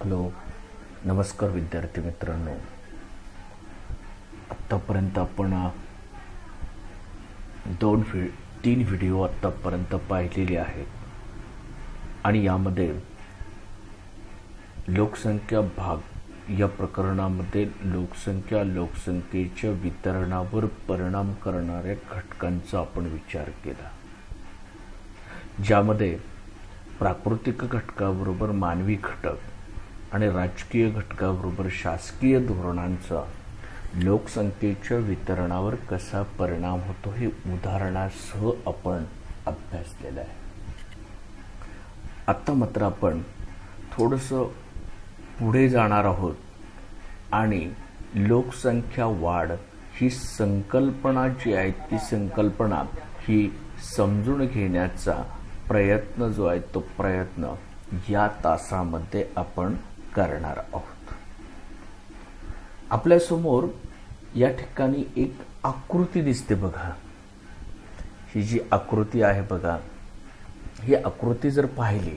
Hello, नमस्कार विद्यार्थी मित्रांनो. आत्तापर्यंत आपण तीन व्हिडिओ आत्तापर्यंत पाहिलेले आहेत आणि यामध्ये लोकसंख्या भाग या प्रकरणामध्ये लोकसंख्येच्या वितरणावर परिणाम करणाऱ्या घटकांचा आपण विचार केला, ज्यामध्ये प्राकृतिक घटकाबरोबर मानवी घटक आणि राजकीय घटकाबरोबर शासकीय धोरणांचा लोकसंख्येच्या वितरणावर कसा परिणाम होतो हे उदाहरणासह आपण अभ्यासलेलं आहे. आत्ता मात्र आपण थोडंसं पुढे जाणार आहोत आणि लोकसंख्या वाढ ही संकल्पना जी आहे ती संकल्पना ही समजून घेण्याचा प्रयत्न जो आहे तो प्रयत्न या तासामध्ये आपण करणार आहोत. आपल्यासमोर या ठिकाणी एक आकृती दिसते बघा. ही जी आकृती आहे बघा, ही आकृती जर पाहिली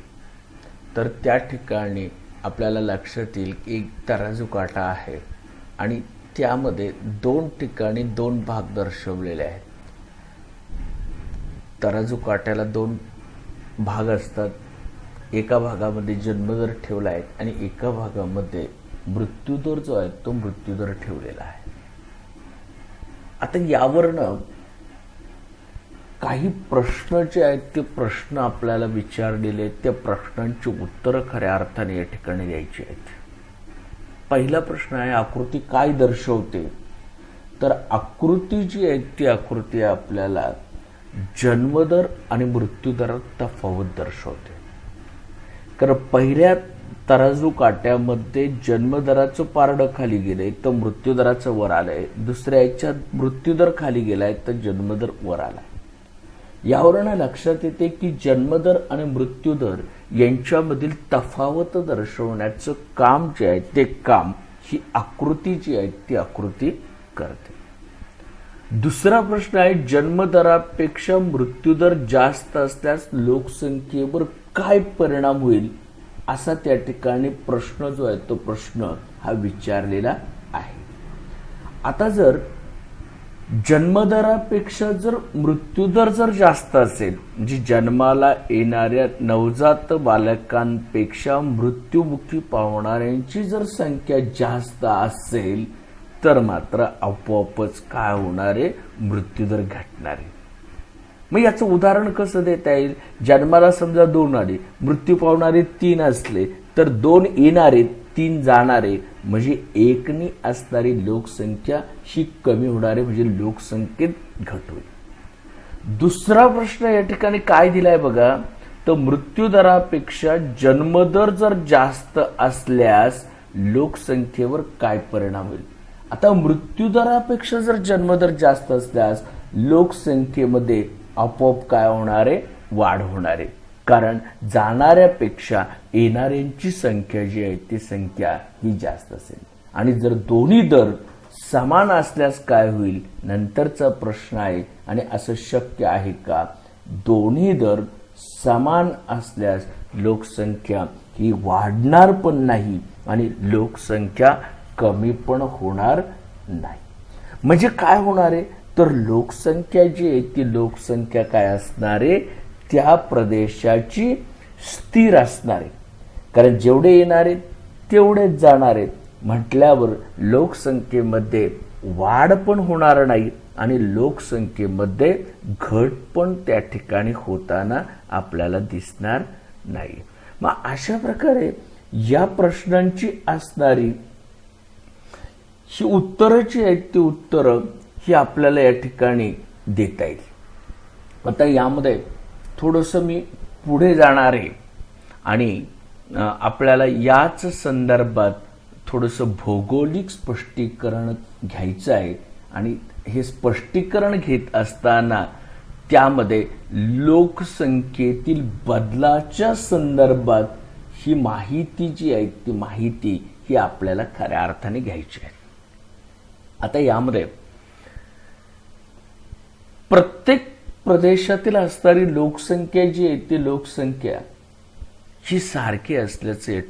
तर त्या ठिकाणी आपल्याला लक्षात येईल की एक तराजू काटा आहे आणि त्यामध्ये दोन ठिकाणी दोन भाग दर्शवलेले आहेत. तराजू काट्याला दोन भाग असतात. एका भागामध्ये जन्मदर ठेवला आहे आणि एका भागामध्ये मृत्यूदर जो आहे तो मृत्यूदर ठेवलेला आहे. आता यावरनं काही प्रश्न जे आहेत ते प्रश्न आपल्याला विचारलेले आहेत, त्या प्रश्नांची उत्तरं खऱ्या अर्थाने या ठिकाणी द्यायची आहेत. पहिला प्रश्न आहे, आकृती काय दर्शवते? तर आकृती जी आहे ती आकृती आपल्याला जन्मदर आणि मृत्यूदरात तफावत दर्शवते. कारण पहिल्या तराजू काट्यामध्ये जन्मदराचं पारडं खाली गेलंय तर मृत्यूदराचं वर आलंय, दुसऱ्या याच्यात मृत्यूदर खाली गेलाय तर जन्मदर वर आला. यावरून लक्षात येते की जन्मदर आणि मृत्यूदर यांच्यामधील तफावत दर्शवण्याचं काम जे आहे ते काम ही आकृती जी आहे ती आकृती करते. दुसरा प्रश्न आहे, जन्मदरापेक्षा मृत्यूदर जास्त असल्यास लोकसंख्येवर काय परिणाम होईल, असा त्या ठिकाणी प्रश्न जो आहे तो प्रश्न हा विचारलेला आहे. आता जर जन्मदरापेक्षा जर मृत्यूदर जर जास्त असेल, म्हणजे जन्माला येणाऱ्या नवजात बालकांपेक्षा मृत्युमुखी पावणाऱ्यांची जर संख्या जास्त असेल तर मात्र आपोआपच काय होणार आहे, मृत्यूदर घटणार आहे. मग याचं उदाहरण कसं देता येईल? जन्माला समजा 2 आले, मृत्यू पावणारे 3 असले तर 2 येणारे 3 जाणारे, म्हणजे 1नी असणारी लोकसंख्या ही कमी होणारे, म्हणजे लोकसंख्येत घट होईल. दुसरा प्रश्न या ठिकाणी काय दिलाय बघा, तर मृत्यूदरापेक्षा जन्मदर जर जास्त असल्यास लोकसंख्येवर काय परिणाम होईल. आता मृत्यूदरापेक्षा जर जन्मदर जास्त असल्यास लोकसंख्येमध्ये आपोआप काय होणार आहे, वाढ होणार आहे. कारण जाणाऱ्यापेक्षा येणाऱ्यांची संख्या जी आहे ती संख्या ही जास्त असेल. आणि जर दोन्ही दर समान असल्यास काय होईल, नंतरचा प्रश्न आहे. आणि असं शक्य आहे का? दोन्ही दर समान असल्यास लोकसंख्या ही वाढणार पण नाही आणि लोकसंख्या कमी पण होणार नाही. म्हणजे काय होणार आहे, तर लोकसंख्या जी आहे ती लोकसंख्या काय असणार आहे, त्या प्रदेशाची स्थिर असणार आहे. कारण जेवढे येणारे तेवढेच जाणारे म्हटल्यावर लोकसंख्येमध्ये वाढ पण होणार नाही आणि लोकसंख्येमध्ये घट पण त्या ठिकाणी होताना आपल्याला दिसणार नाही. मग अशा प्रकारे या प्रश्नांची असणारी ही उत्तरं जी आहेत ती उत्तरं ही आपल्याला या ठिकाणी देता येईल. आता यामध्ये थोडंसं मी पुढे जाणार आहे आणि आपल्याला याच संदर्भात थोडंसं भौगोलिक स्पष्टीकरण घ्यायचं आहे. आणि हे स्पष्टीकरण घेत असताना त्यामध्ये लोकसंख्येतील बदलाच्या संदर्भात ही माहिती जी आहे ती माहिती ही आपल्याला खऱ्या अर्थाने घ्यायची आहे. आता यामध्ये प्रत्येक प्रदेशातील असणारी लोकसंख्या जी आहे ती लोकसंख्या ही सारखी असल्याचे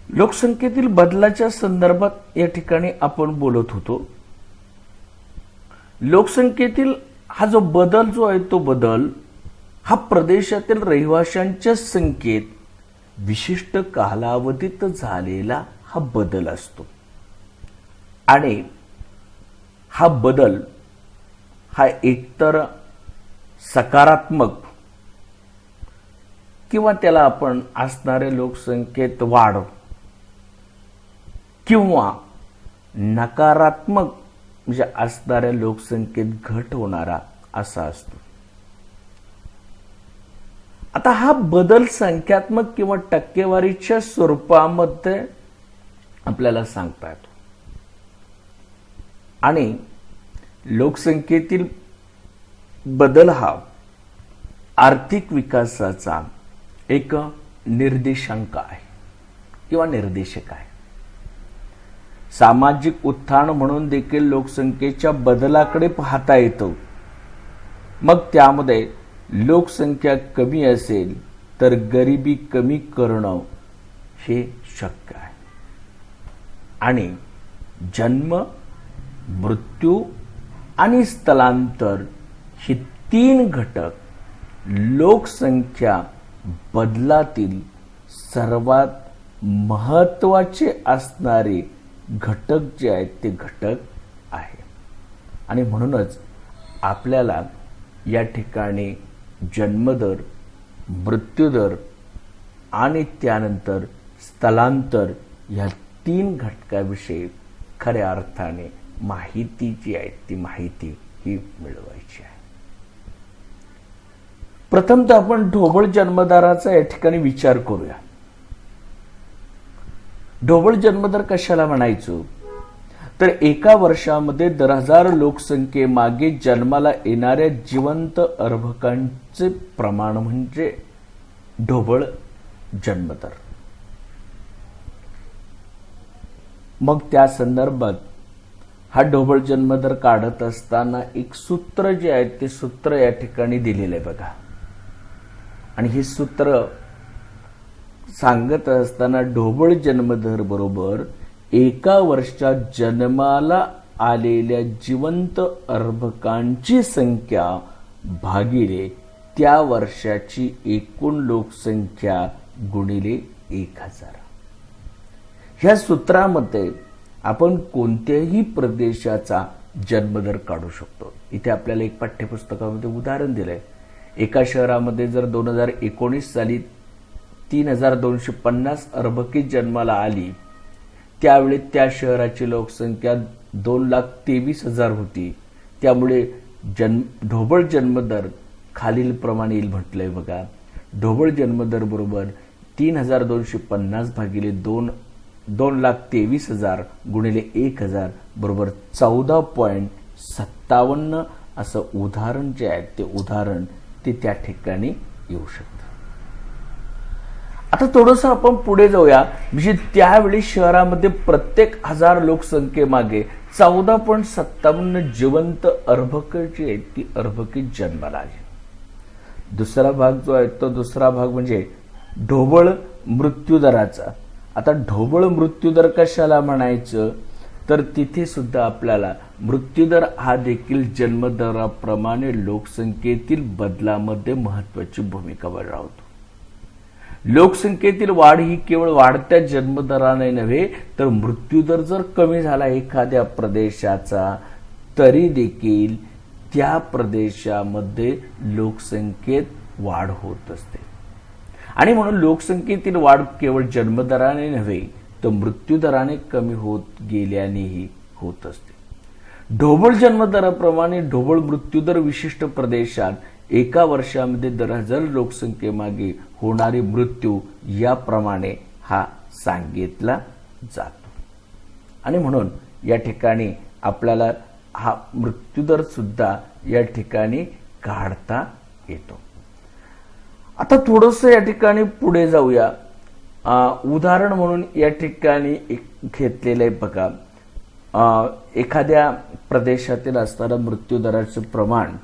लोकसंख्येतील बदलाच्या संदर्भात या ठिकाणी आपण बोलत होतो. लोकसंख्येतील हा जो आहे तो बदल हा प्रदेशातील रहिवाशांच्या संख्येत विशिष्ट कालावधीत झालेला हा बदल असतो. आणि हा बदल हा एकतर सकारात्मक किंवा त्याला आपण असणाऱ्या लोकसंख्येत वाढ किंवा नकारात्मक म्हणजे असणाऱ्या लोकसंख्येत घट होणारा असा असतो. आता हा बदल संख्यात्मक किंवा टक्केवारीच्या स्वरूपामध्ये आपल्याला सांगता येतो. आणि लोकसंख्येतील बदल हा आर्थिक विकासाचा एक निर्देशांक आहे किंवा निर्देशक आहे. सामाजिक उत्थान म्हणून देखील लोकसंख्येच्या बदलाकडे पाहता येतं. मग त्यामध्ये लोकसंख्या कमी असेल तर गरिबी कमी करणं हे शक्य आहे. आणि जन्म, मृत्यू आणि स्थलांतर हे 3 घटक लोकसंख्या बदलातील सर्वात महत्त्वाचे असणारे घटक जे आहेत ते घटक आहे. आणि म्हणूनच आपल्याला या ठिकाणी जन्मदर, मृत्यूदर आणि त्यानंतर स्थलांतर या 3 घटकाविषयी खऱ्या अर्थाने माहिती जी आहे ती माहिती ही मिळवायची आहे. प्रथमतः आपण ढोबळ जन्मदराचा या ठिकाणी विचार करूया. ढोबळ जन्मदर कशाला म्हणायचो तर एका वर्षामध्ये 10,000 लोकसंख्येमागे जन्माला येणाऱ्या जिवंत अर्भकांचे प्रमाण म्हणजे ढोबळ जन्मदर. मग त्या संदर्भात हा ढोबळ जन्मदर काढत असताना एक सूत्र जे आहे ते सूत्र या ठिकाणी दिलेलं आहे बघा. आणि हे सूत्र सांगत असताना ढोबळ जन्मदर बरोबर एका वर्षात जन्माला आलेल्या जिवंत अर्भकांची संख्या भागिले त्या वर्षाची एकूण लोकसंख्या गुणिले 1000. ह्या सूत्रामध्ये आपण कोणत्याही प्रदेशाचा जन्मदर काढू शकतो. इथे आपल्याला एक पाठ्यपुस्तकामध्ये उदाहरण दिलंय. एका शहरामध्ये जर 2019 साली 3250 अर्भके जन्माला आली त्यावेळी त्या शहराची लोकसंख्या 2,23,000 होती. त्यामुळे ढोबळ जन्मदर खालील प्रमाणे येईल म्हटलंय बघा. ढोबळ जन्मदर बरोबर 3250 भागिले 2,23,000 गुणिले 1000 बरोबर 14.57 असं उदाहरण जे आहे ते उदाहरण ते त्या ठिकाणी येऊ शकतं. आता थोडंसं आपण पुढे जाऊया. म्हणजे त्यावेळी शहरामध्ये प्रत्येक 1000 लोकसंख्येमागे 14.57 जिवंत अर्भक जी आहेत ती अर्भके जन्माला आली. दुसरा भाग जो आहे तो दुसरा भाग म्हणजे ढोबळ मृत्यूदराचा. आता ढोबळ मृत्यूदर कशाला म्हणायचं तर तिथे सुद्धा आपल्याला मृत्यूदर हा देखील जन्मदराप्रमाणे लोकसंख्येतील बदलामध्ये महत्वाची भूमिका बजावतो. लोकसंख्येतील वाढ ही केवळ वाढत्या जन्मदराने नव्हे तर मृत्यूदर जर कमी झाला एखाद्या प्रदेशाचा तरी देखील त्या प्रदेशामध्ये लोकसंख्येत वाढ होत असते. आणि म्हणून लोकसंख्येतील वाढ केवळ जन्मदराने नव्हे तर मृत्यूदराने कमी होत गेल्यानेही होत असते. ढोबळ जन्मदराप्रमाणे ढोबळ मृत्यूदर विशिष्ट प्रदेशात एका वर्षामध्ये 10,000 लोकसंख्येमागे होणारे मृत्यू याप्रमाणे हा सांगितला जातो. आणि म्हणून या ठिकाणी आपल्याला हा मृत्यूदर सुद्धा या ठिकाणी काढता येतो. आता थोडंसं या ठिकाणी पुढे जाऊया. उदाहरण म्हणून या ठिकाणी घेतलेलं आहे बघा. एखाद्या प्रदेशातील असणारं मृत्यूदराचं प्रमाण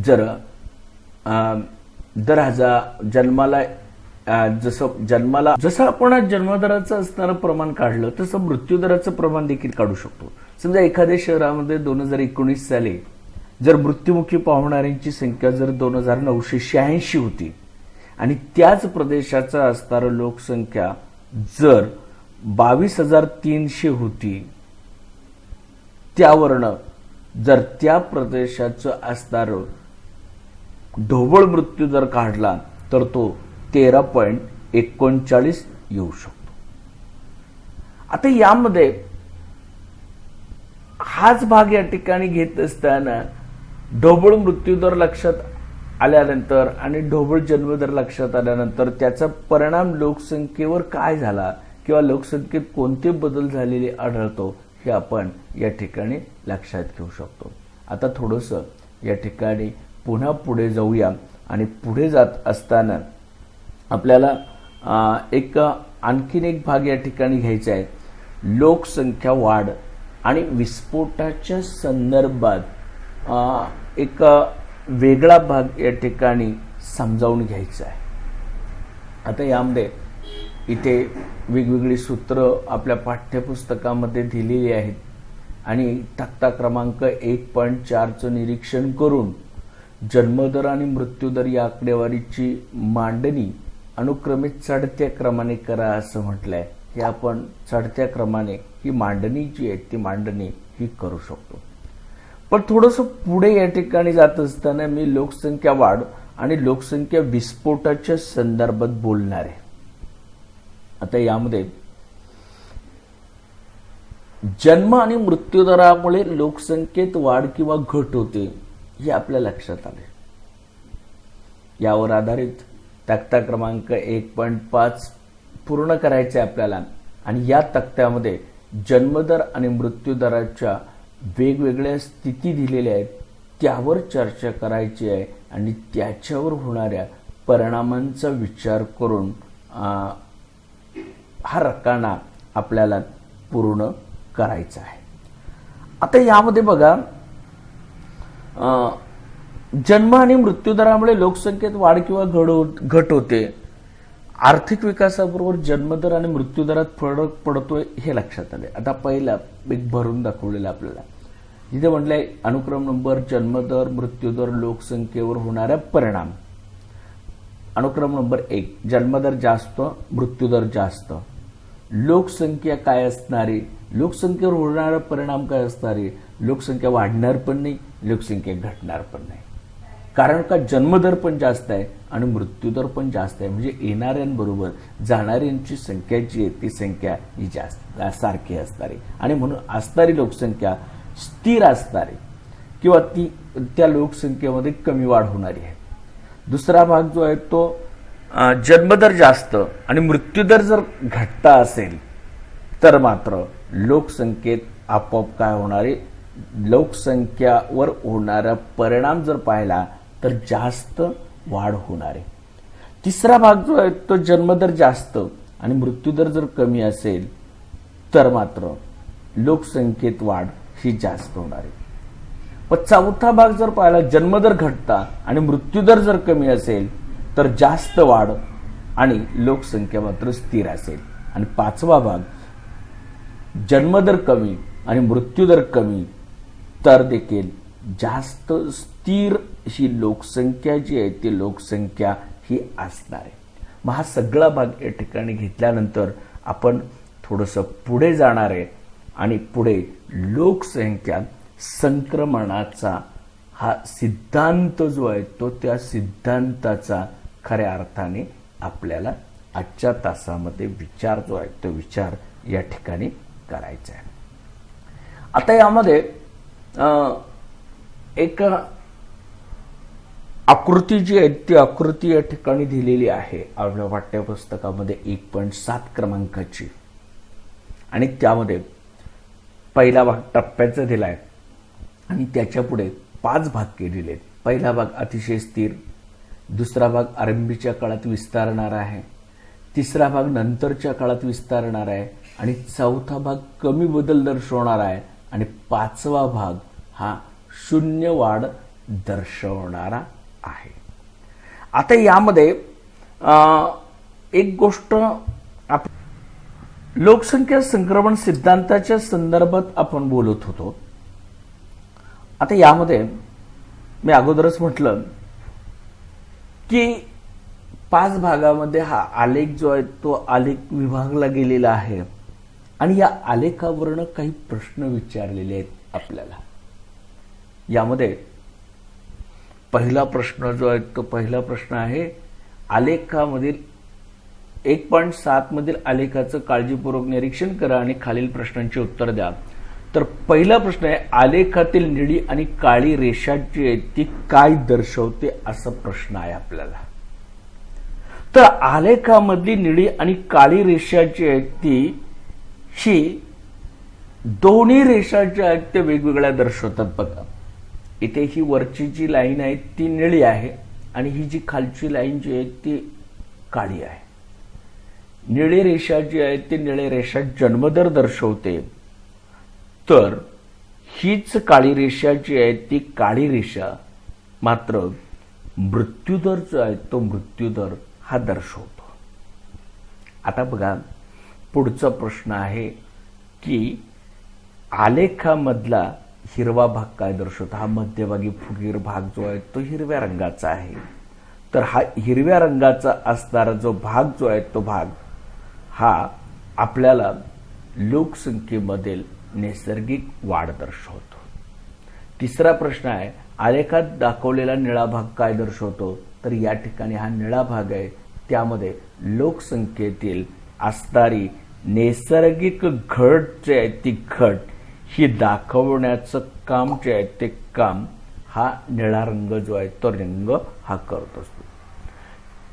जर 10,000 जन्माला जसं आपण जन्मदराचं असणारं प्रमाण काढलं तसं मृत्यूदराचं प्रमाण देखील काढू शकतो. समजा एखाद्या शहरामध्ये 2019 साली जर मृत्युमुखी पावणाऱ्यांची संख्या जर 2986 होती आणि त्याच प्रदेशाचा असणारी लोकसंख्या जर 22,300 होती, त्यावरनं जर त्या प्रदेशाचं असणारं ढोबळ मृत्यू जर काढला तर तो 13.39 येऊ शकतो. आता यामध्ये हाच भाग या ठिकाणी घेत असताना ढोबळ मृत्यूदर लक्षात आल्यानंतर आणि ढोबळ जन्मदर लक्षात आल्यानंतर त्याचा परिणाम लोकसंख्येवर काय झाला किंवा लोकसंख्येत कोणते बदल झालेले आढळतो हे आपण या ठिकाणी लक्षात घेऊ शकतो. आता थोडंसं या ठिकाणी पुन्हा पुढे जाऊया आणि पुढे जात असताना आपल्याला आणखीन एक भाग या ठिकाणी घ्यायचा आहे. लोकसंख्या वाढ आणि विस्फोटाच्या संदर्भात एक वेगळा भाग या ठिकाणी समजावून घ्यायचा आहे. आता यामध्ये इथे वेगवेगळी सूत्र आपल्या पाठ्यपुस्तकामध्ये दिलेली आहेत आणि तक्ता क्रमांक 1.4चं निरीक्षण करून जन्मदर आणि मृत्यूदर या आकडेवारीची मांडणी अनुक्रमे चढत्या क्रमाने करा असं म्हटलंय. हे आपण चढत्या क्रमाने ही मांडणी जी आहे ती मांडणी ही करू शकतो. पण थोडंसं पुढे या ठिकाणी जात असताना मी लोकसंख्या वाढ आणि लोकसंख्या विस्फोटाच्या संदर्भात बोलणार आहे. आता यामध्ये जन्म आणि मृत्यूदरामुळे लोकसंख्येत वाढ किंवा घट होते हे आपल्या लक्षात आले. यावर आधारित तक्ता क्रमांक 1.5 पूर्ण करायचे आपल्याला आणि या तक्त्यामध्ये जन्मदर आणि मृत्यूदराच्या वेगवेगळ्या स्थिती दिलेल्या आहेत त्यावर चर्चा करायची आहे आणि त्याच्यावर होणाऱ्या परिणामांचा विचार करून हा रकाना आपल्याला पूर्ण करायचा आहे. आता यामध्ये बघा, जन्म आणि मृत्यूदरामुळे लोकसंख्येत वाढ किंवा घट होते. आर्थिक विकासाबरोबर जन्मदर आणि मृत्यूदरात फरक पडतोय हे लक्षात आले. आता पहिला एक भरून दाखवलेला आपल्याला जिथे म्हटलंय अनुक्रम नंबर जन्मदर मृत्यूदर लोकसंख्येवर होणारा परिणाम. अनुक्रम नंबर 1 जन्मदर जास्त मृत्यूदर जास्त. लोकसंख्या काय असणारी, लोकसंख्येवर होणारा परिणाम काय असणारी, लोकसंख्या वाढणार पण नाही लोकसंख्या घटणार पण नाही. कारण का जन्मदर पण जास्त आहे आणि मृत्यूदर पण जास्त आहे. म्हणजे येणाऱ्यांबरोबर जाणाऱ्यांची संख्या जी आहे ती संख्या ही जास्त सारखी असणारी आणि म्हणून असणारी लोकसंख्या स्थिर असणारी किंवा ती त्या लोकसंख्येमध्ये कमी वाढ होणारी आहे. दुसरा भाग जो आहे तो जन्मदर जास्त आणि मृत्यूदर जर घटता असेल तर मात्र लोकसंख्येत आपोआप काय होणारे, लोकसंख्यावर होणारा परिणाम जर पाहिला तर जास्त वाढ होणार आहे. तिसरा भाग जो आहे तो जन्मदर जास्त आणि मृत्यूदर जर कमी असेल तर मात्र लोकसंख्येत वाढ ही जास्त होणार आहे. पण चौथा भाग जर पाहिला जन्मदर घटता आणि मृत्यूदर जर कमी असेल तर जास्त वाढ आणि लोकसंख्या मात्र स्थिर असेल. आणि पाचवा भाग जन्मदर कमी आणि मृत्यूदर कमी तर देखील जास्त स्थिर ही लोकसंख्या जी आहे ती लोकसंख्या ही असणार आहे. मग हा सगळा भाग या ठिकाणी घेतल्यानंतर आपण थोडंसं पुढे जाणार आहे आणि पुढे लोकसंख्या संक्रमणाचा हा सिद्धांत जो आहे तो त्या सिद्धांताचा खऱ्या अर्थाने आपल्याला आजच्या तासामध्ये विचार जो आहे तो विचार या ठिकाणी करायचा आहे. आता यामध्ये एक आकृती जी आहे ती आकृती या ठिकाणी दिलेली आहे आपल्या पाठ्यपुस्तकामध्ये 1.7 क्रमांकाची आणि त्यामध्ये पहिला भाग टप्प्याचा दिलाय आणि त्याच्या पुढे 5 भाग केलेले आहेत. पहिला भाग अतिशय स्थिर, दुसरा भाग आरंभीच्या काळात विस्तारणार आहे, तिसरा भाग नंतरच्या काळात विस्तारणार आहे आणि चौथा भाग कमी बदल दर्शवणार आहे आणि पाचवा भाग हा शून्य वाढ दर्शवणारा आहे. आता यामध्ये एक गोष्ट लोकसंख्या संक्रमण सिद्धांताच्या संदर्भात आपण बोलत होतो. आता यामध्ये मी अगोदरच म्हटलं की 5 भागामध्ये हा आलेख जो आहे तो आलेख विभागला गेलेला आहे आणि या आलेखावरनं काही प्रश्न विचारलेले आहेत आपल्याला. यामध्ये पहिला प्रश्न जो आहे तो पहिला प्रश्न आहे आलेखामधील 1.7 मधील आलेखाचं काळजीपूर्वक निरीक्षण करा आणि खालील प्रश्नांची उत्तर द्या. तर पहिला प्रश्न आहे आलेखातील निळी आणि काळी रेषा जी आहे ती काय दर्शवते असा प्रश्न आहे आपल्याला. तर आलेखामधली निळी आणि काळी रेषा जी आहे ती ही दोन्ही रेषा ज्या आहेत ते वेगवेगळ्या दर्शवतात. बघा इथे ही वरची जी लाईन आहे ती निळी आहे आणि ही जी खालची लाईन जी आहे ती काळी आहे. निळी रेषा जी आहे ती निळी रेषा जन्मदर दर्शवते, तर हीच काळी रेषा जी आहे ती काळी रेषा मात्र मृत्यूदर जो आहे तो मृत्यूदर हा दर्शवतो. आता बघा पुढचा प्रश्न आहे की आलेखामधला हिरवा भाग काय दर्शवतो. हा मध्यभागी फुगीर भाग जो आहे तो हिरव्या रंगाचा आहे. तर हा हिरव्या रंगाचा असणारा जो भाग जो आहे तो भाग हा आपल्याला लोकसंख्येमधील नैसर्गिक वाढ दर्शवतो. तिसरा प्रश्न आहे आलेखात दाखवलेला निळा भाग काय दर्शवतो. तर या ठिकाणी हा निळा भाग आहे, त्यामध्ये लोकसंख्येतील असणारी नैसर्गिक घट जी आहे ती घट ही दाखवण्याचं काम जे आहे ते काम हा निळा रंग जो आहे तो रंग हा करत असतो.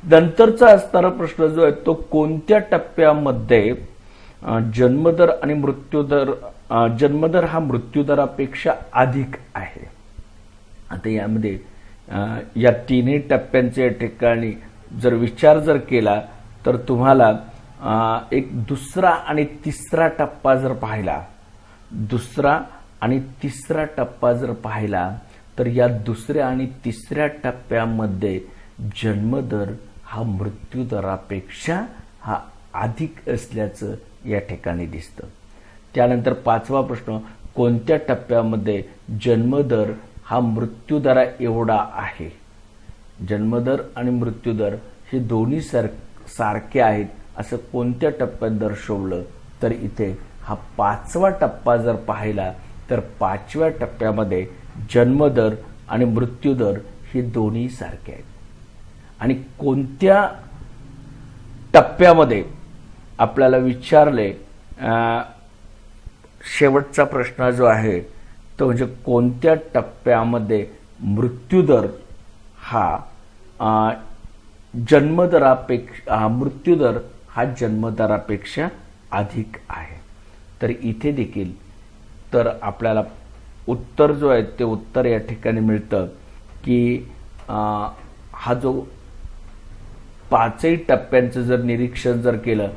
नंतरचा असणारा प्रश्न जो आहे तो कोणत्या टप्प्यामध्ये जन्मदर आणि मृत्यूदर जन्मदर हा मृत्यूदरापेक्षा अधिक आहे. आता यामध्ये या तिन्ही टप्प्यांच्या ठिकाणी जर विचार जर केला तर तुम्हाला एक दुसरा आणि तिसरा टप्पा जर पाहिला, दुसरा आणि तिसरा टप्पा जर पाहिला तर या दुसऱ्या आणि तिसऱ्या टप्प्यामध्ये जन्मदर हा मृत्यूदरापेक्षा हा अधिक असल्याचं या ठिकाणी दिसतं. त्यानंतर 5वा प्रश्न कोणत्या टप्प्यामध्ये जन्मदर हा मृत्यूदरा एवढा आहे. जन्मदर आणि मृत्यूदर हे दोन्ही सारखे आहेत असं कोणत्या टप्प्यात दर्शवलं तर इथे हा 5वा टप्पा जर पाहिला तर 5व्या टप्प्यामध्ये जन्मदर आणि मृत्यूदर हे दोन्ही सारखे आहेत. आणि कोणत्या टप्प्यामध्ये आपल्याला विचारले शेवटचा प्रश्न जो आहे तो म्हणजे कोणत्या टप्प्यामध्ये मृत्यूदर हा मृत्यूदर हा जन्मदरापेक्षा अधिक आहे. तर इथे देखील तर आपल्याला उत्तर जो आहे ते उत्तर या ठिकाणी मिळतं की हा जो 5ही टप्प्यांचं जर निरीक्षण जर केलं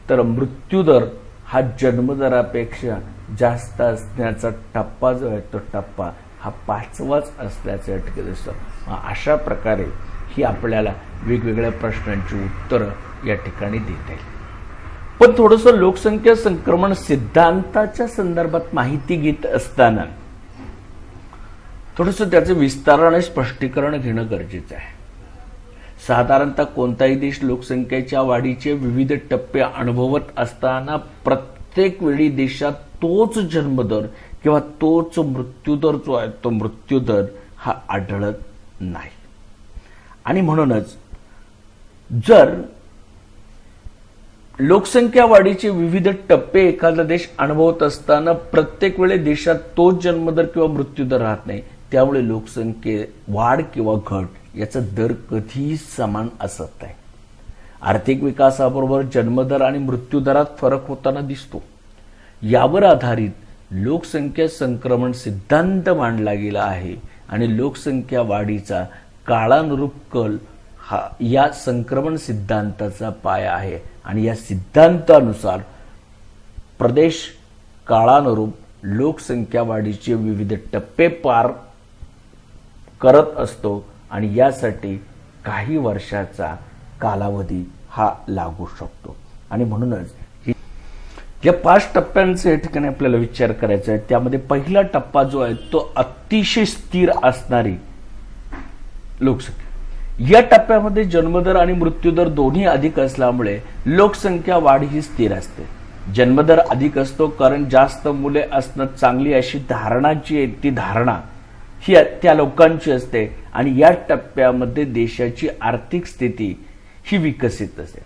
तर मृत्यूदर हा जन्मदरापेक्षा जास्त असण्याचा टप्पा जो आहे तो टप्पा हा 5वाच असल्याचं या ठिकाणी दिसतं. अशा प्रकारे ही आपल्याला वेगवेगळ्या प्रश्नांची उत्तरं या ठिकाणी देता येईल. पण थोडंसं लोकसंख्या संक्रमण सिद्धांताच्या संदर्भात माहिती घेत असताना थोडंसं त्याचे विस्ताराने स्पष्टीकरण घेणं गरजेचं आहे. साधारणतः कोणताही देश लोकसंख्येच्या वाढीचे विविध टप्पे अनुभवत असताना प्रत्येक वेळी देशात तोच जन्मदर किंवा तोच मृत्यूदर जो आहे तो मृत्यूदर हा आढळत नाही. आणि म्हणूनच जर लोकसंख्या वाढीचे विविध टप्पे एखादा देश अनुभवत असताना प्रत्येक वेळी देशात तोच जन्मदर किंवा मृत्यूदर राहत नाही, त्यामुळे लोकसंख्ये वाढ किंवा घट याचा दर कधीही समान असत नाही. आर्थिक विकासाबरोबर जन्मदर आणि मृत्यूदरात फरक होताना दिसतो. यावर आधारित लोकसंख्या संक्रमण सिद्धांत मांडला गेला आहे आणि लोकसंख्या वाढीचा काळानुरूप कल हा या संक्रमण सिद्धांताचा पाया आहे. आणि या सिद्धांतानुसार प्रदेश काळानुरूप लोकसंख्या वाढीचे विविध टप्पे पार करत असतो आणि यासाठी काही वर्षाचा कालावधी हा लागू शकतो. आणि म्हणूनच या 5 टप्प्यांचे या ठिकाणी आपल्याला विचार करायचा आहे. त्यामध्ये पहिला टप्पा जो आहे तो अतिशय स्थिर असणारी लोकसंख्या. या टप्प्यामध्ये जन्मदर आणि मृत्यूदर दोन्ही अधिक असल्यामुळे लोकसंख्या वाढ ही स्थिर असते. जन्मदर अधिक असतो कारण जास्त मुले असणं चांगली अशी धारणा जी आहे ती धारणा ही त्या लोकांची असते. आणि या टप्प्यामध्ये देशाची आर्थिक स्थिती ही विकसित असते.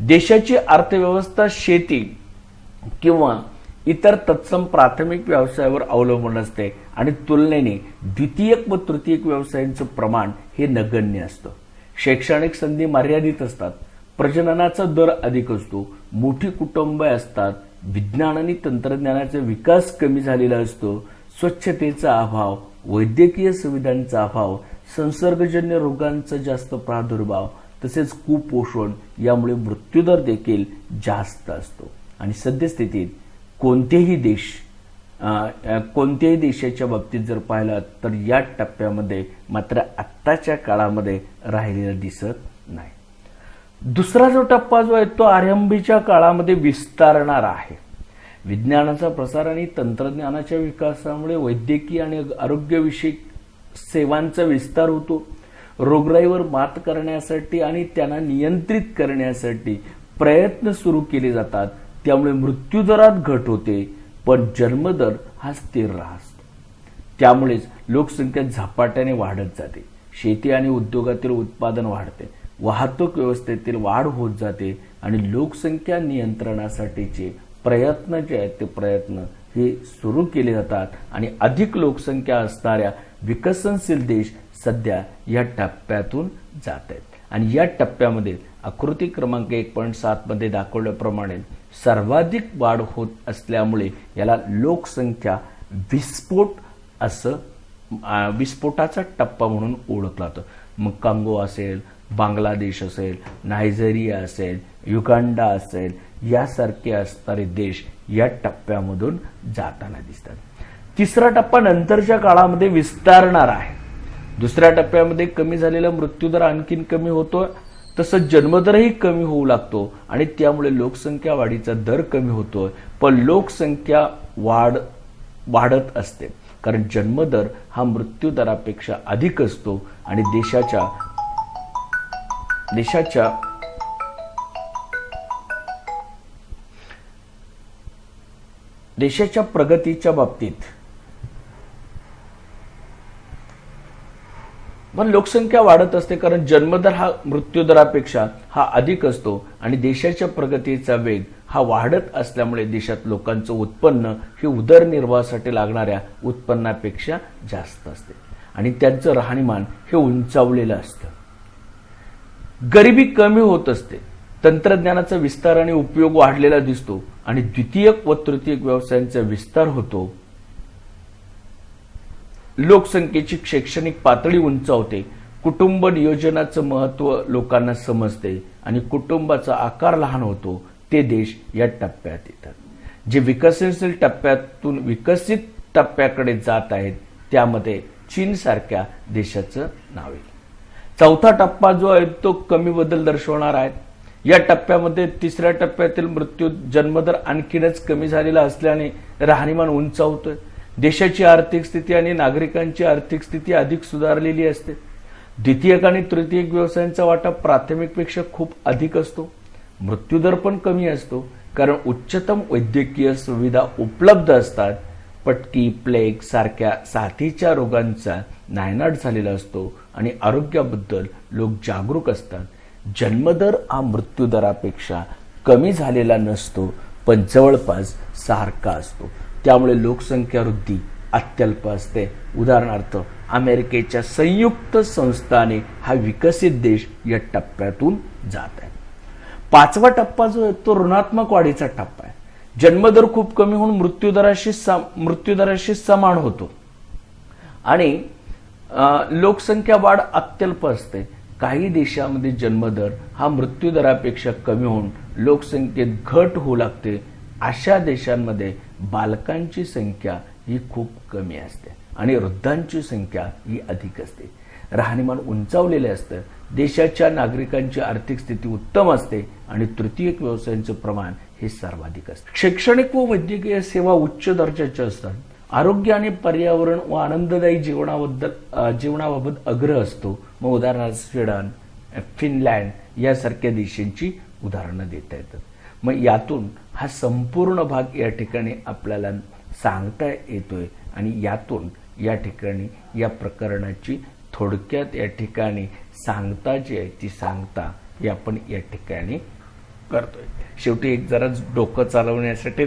देशाची अर्थव्यवस्था शेती किंवा इतर तत्सम प्राथमिक व्यवसायावर अवलंबून असते आणि तुलनेने द्वितीयक व तृतीयक व्यवसायांचं प्रमाण हे नगण्य असतं. शैक्षणिक संधी मर्यादित असतात. प्रजननाचा दर अधिक असतो. मोठी कुटुंबे असतात. विज्ञान आणि तंत्रज्ञानाचा विकास कमी झालेला असतो. स्वच्छतेचा अभाव, वैद्यकीय सुविधांचा अभाव, संसर्गजन्य रोगांचा जास्त प्रादुर्भाव तसेच कुपोषण यामुळे मृत्यूदर देखील जास्त असतो. आणि सद्यस्थितीत कोणत्याही देशाच्या बाबतीत जर पाहिलं तर या टप्प्यामध्ये मात्र आत्ताच्या काळामध्ये राहिलेला दिसत नाही. दुसरा जो टप्पा जो आहे तो आरंभीच्या काळामध्ये विस्तारणारा आहे. विज्ञानाचा प्रसार आणि तंत्रज्ञानाच्या विकासामुळे वैद्यकीय आणि आरोग्यविषयक सेवांचा विस्तार होतो. रोगराईवर मात करण्यासाठी आणि त्यांना नियंत्रित करण्यासाठी प्रयत्न सुरू केले जातात. त्यामुळे मृत्यूदरात घट होते पण जन्मदर हा स्थिर राहतो. त्यामुळेच लोकसंख्या झपाट्याने वाढत जाते. शेती आणि उद्योगातील उत्पादन वाढते. वाहतूक व्यवस्थेतील वाढ होत जाते आणि लोकसंख्या नियंत्रणासाठीचे प्रयत्न जे आहेत ते प्रयत्न हे सुरू केले जातात. आणि अधिक लोकसंख्या असणाऱ्या विकसनशील देश सध्या या टप्प्यातून जात आहेत. आणि या टप्प्यामध्ये आकृती क्रमांक 1.7 मध्ये दाखवल्याप्रमाणे सर्वाधिक वाढ होत असल्यामुळे याला लोकसंख्या विस्फोटाचा टप्पा म्हणून ओळखला जातो. मग कांगो असेल, बांगलादेश असेल, नायजेरिया असेल, युगांडा असेल यासारखे असणारे देश या टप्प्यामधून जाताना दिसतात. तिसरा टप्पा नंतरच्या काळामध्ये विस्तारणार आहे. दुसऱ्या टप्प्यामध्ये कमी झालेला मृत्यूदर आणखीन कमी होतो. तसंच जन्मदरही कमी होऊ लागतो आणि त्यामुळे लोकसंख्या वाढीचा दर कमी होतोय. पण लोकसंख्या वाढत असते कारण जन्मदर हा मृत्यूदरापेक्षा अधिक असतो. आणि देशाच्या प्रगतीच्या बाबतीत पण लोकसंख्या वाढत असते कारण जन्मदर हा मृत्यूदरापेक्षा हा अधिक असतो आणि देशाच्या प्रगतीचा वेग हा वाढत असल्यामुळे देशात लोकांचं उत्पन्न हे उदरनिर्वाहासाठी लागणाऱ्या उत्पन्नापेक्षा जास्त असते आणि त्यांचं राहणीमान हे उंचावलेलं असतं. गरिबी कमी होत असते. तंत्रज्ञानाचा विस्तार आणि उपयोग वाढलेला दिसतो आणि द्वितीयक व तृतीयक व्यवसायांचा विस्तार होतो. लोकसंख्येची शैक्षणिक पातळी उंचावते. कुटुंब नियोजनाचं महत्त्व लोकांना समजते आणि कुटुंबाचा आकार लहान होतो. ते देश या टप्प्यात येतात. जे विकसनशील टप्प्यातून विकसित टप्प्याकडे जात आहेत त्यामध्ये चीन सारख्या देशाचं नाव येईल. चौथा टप्पा जो आहे तो कमी बदल दर्शवणार आहे. या टप्प्यामध्ये तिसऱ्या टप्प्यातील मृत्यू जन्मदर आणखीनच कमी झालेला असल्याने राहणीमान उंचावतोय. देशाची आर्थिक स्थिती आणि नागरिकांची आर्थिक स्थिती अधिक सुधारलेली असते. द्वितीयक आणि तृतीयक व्यवसायांचा वाटा प्राथमिकपेक्षा खूप अधिक असतो. मृत्यूदर पण कमी असतो कारण उच्चतम वैद्यकीय सुविधा उपलब्ध असतात. पटकी, प्लेग सारख्या साथीच्या रोगांचा नायनाट झालेला असतो आणि आरोग्याबद्दल लोक जागरूक असतात. जन्मदर हा मृत्यूदरापेक्षा कमी झालेला नसतो पण जवळपास सारखा असतो. त्यामुळे लोकसंख्या वृद्धी अत्यल्प असते. उदाहरणार्थ अमेरिकेच्या संयुक्त संस्थाने हा विकसित देश या टप्प्यातून जात आहे. पाचवा टप्पा जो आहे तो ऋणात्मक वाढीचा टप्पा आहे. जन्मदर खूप कमी होऊन मृत्यूदराशी समान होतो आणि लोकसंख्या वाढ अत्यल्प असते. काही देशांमध्ये जन्मदर हा मृत्यूदरापेक्षा कमी होऊन लोकसंख्येत घट होऊ लागते. अशा देशांमध्ये बालकांची संख्या ही खूप कमी असते आणि वृद्धांची संख्या ही अधिक असते. राहणीमान उंचावलेले असतं देशाच्या नागरिकांची आर्थिक स्थिती उत्तम असते आणि तृतीयक व्यवसायांचं प्रमाण हे सर्वाधिक असते. शैक्षणिक व वैद्यकीय सेवा उच्च दर्जाच्या असतात. आरोग्य आणि पर्यावरण व आनंददायी जीवनाबाबत आग्रह असतो. मग उदाहरणार्थ स्वीडन, फिनलँड यासारख्या देशांची उदाहरणं देता येतात. मग यातून हा संपूर्ण भाग या ठिकाणी आपल्याला सांगता येतोय आणि यातून या ठिकाणी या प्रकरणाची थोडक्यात या ठिकाणी सांगता जी आहे ती सांगता ही आपण या ठिकाणी करतोय. शेवटी एक जरा डोकं चालवण्यासाठी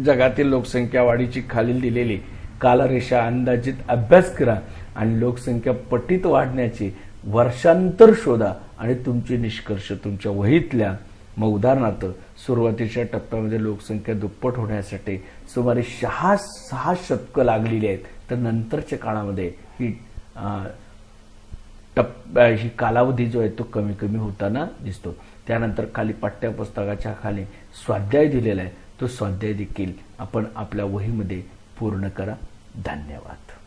जगातील लोकसंख्या वाढीची खालील दिलेली कालरेषा अंदाजित अभ्यास करा आणि लोकसंख्या पटीत वाढण्याचे वर्षांतर शोधा आणि तुमचे निष्कर्ष तुमच्या वहीतल्या. मग उदाहरणार्थ सुरुवातीच्या टप्प्यामध्ये लोकसंख्या दुप्पट होण्यासाठी सुमारे 6 शतकं लागलेली आहेत, तर नंतरच्या काळामध्ये ही कालावधी जो आहे तो कमी कमी होताना दिसतो. त्यानंतर खाली पाठ्यपुस्तकाच्या खाली स्वाध्याय दिलेला आहे, तो स्वाध्याय देखील आपण आपल्या वहीमध्ये पूर्ण करा. धन्यवाद.